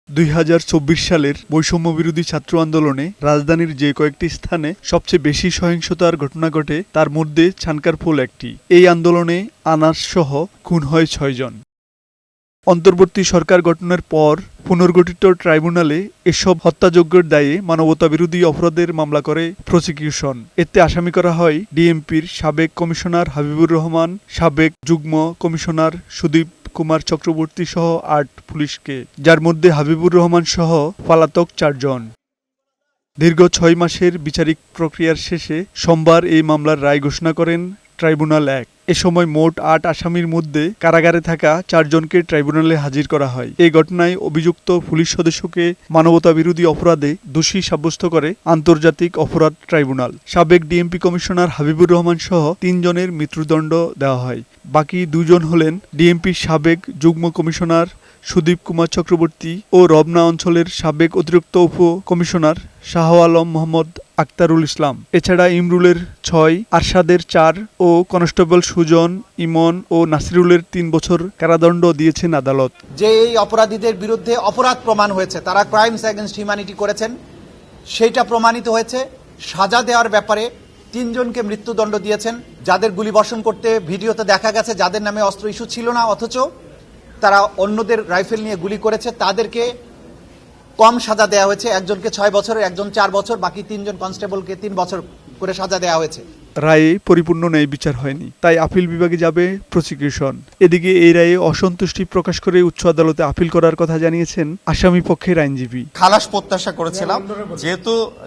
2024 সালের বৈষম্যবিরোধী ছাত্র আন্দোলনে রাজধানীর যে কয়েকটি স্থানে সবচেয়ে বেশি সহিংসতার ঘটনা ঘটে তার মধ্যে ছানকারফুল একটি। এই আন্দোলনে আনাসসহ খুন হয় 6 জন। অন্তর্বর্তী সরকার গঠনের পর পুনর্গঠিত ট্রাইব্যুনালে এসব হত্যাযজ্ঞের দায়ে মানবতাবিরোধী অপরাধের মামলা করে প্রসিকিউশন। এতে আসামি করা হয় ডিএমপির সাবেক কমিশনার হাবিবুর রহমান, সাবেক যুগ্ম কমিশনার সুদীপ কুমার চক্রবর্তী সহ 8 পুলিশকে, যার মধ্যে হাবিবুর রহমান সহ পলাতক 4 জন। দীর্ঘ 6 মাসের বিচারিক প্রক্রিয়ার শেষে সোমবার এই মামলার রায় ঘোষণা করেন ট্রাইব্যুনাল 1। এ সময় মোট 8 আসামির মধ্যে কারাগারে থাকা 4 জনকে ট্রাইব্যুনালে হাজির করা হয়। এই ঘটনায় অভিযুক্ত পুলিশ সদস্যকে মানবতাবিরোধী অপরাধে দোষী সাব্যস্ত করে আন্তর্জাতিক অপরাধ ট্রাইব্যুনাল। সাবেক ডিএমপি কমিশনার হাবিবুর রহমান সহ 3 জনের মৃত্যুদণ্ড দেওয়া হয়। বাকি 2 জন হলেন ডিএমপির সাবেক যুগ্ম কমিশনার সুদীপ কুমার চক্রবর্তী ও রমনা অঞ্চলের সাবেক অতিরিক্ত উপ কমিশনার শাহ আলম মোহাম্মদ আক্তারুল ইসলাম। এছাড়া ইমরুলের 6, আরশাদের 4 ও কনস্টেবল সুজন, ইমন ও নাসিরুলের 3 বছর কারাদণ্ড দিয়েছেন আদালত। যে এই অপরাধীদের বিরুদ্ধে অপরাধ প্রমাণ হয়েছে, তারা ক্রাইমস এগেইনস্ট হিউম্যানিটি করেছেন, সেইটা প্রমাণিত হয়েছে। সাজা দেওয়ার ব্যাপারে 3 জনকে মৃত্যুদণ্ড দিয়েছেন, যাদের গুলিবর্ষণ করতে ভিডিওতে দেখা গেছে যাদের নামে অস্ত্র ইস্যু ছিল না, অথচ তারা অন্যদের রাইফেল নিয়ে গুলি করেছে, তাদেরকে কম সাজা দেওয়া হয়েছে। একজনকে 6 বছর, একজন 4 বছর, বাকি 3 জন কনস্টেবলকে 3 বছর করে সাজা দেওয়া হয়েছে। রায়ে পরিপূর্ণ ন্যায় বিচার হয়নি, তাই আপিল বিভাগে যাবে প্রসিকিউশন। এদিকে এই রায়ে অসন্তুষ্টি প্রকাশ করে উচ্চ আদালতে আপিল করার কথা জানিয়েছেন আসামি পক্ষের আইনজীবী। খালাস প্রত্যাশা করেছিলাম,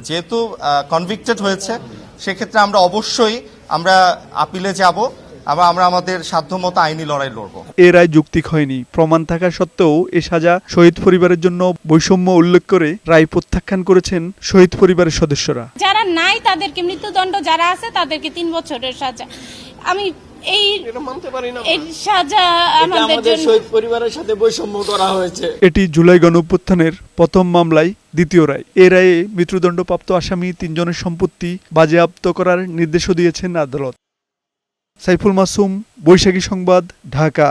যেহেতু কনভিক্টেড হয়েছে, সেক্ষেত্রে আমরা অবশ্যই আপিলে যাব। আমরা আমাদের সাধ্যমতো আইনি লড়াই লড়ব। এ রায় যৌক্তিক হয়নি। প্রমাণ থাকা সত্ত্বেও এ সাজা শহীদ পরিবারের জন্য বৈষম্য উল্লেখ করে রায় প্রত্যাখ্যান করেছেন শহীদ পরিবারের সদস্যরা। যারা নাই তাদেরকে মৃত্যুদণ্ড, যারা আছে তাদেরকে 3 বছরের সাজা। আমি মানতে পারি না। এই সাজা আমাদের শহীদ পরিবারের সাথে বৈষম্য করা হয়েছে। এটি জুলাই গণঅভ্যুত্থানের প্রথম মামলায় দ্বিতীয় রায়। এ রায়ে মৃত্যুদণ্ডপ্রাপ্ত আসামি 3 জনের সম্পত্তি বাজেয়াপ্ত করার নির্দেশও দিয়েছেন আদালত। সাইফুল মাসুম, বৈশাখী সংবাদ, ঢাকা।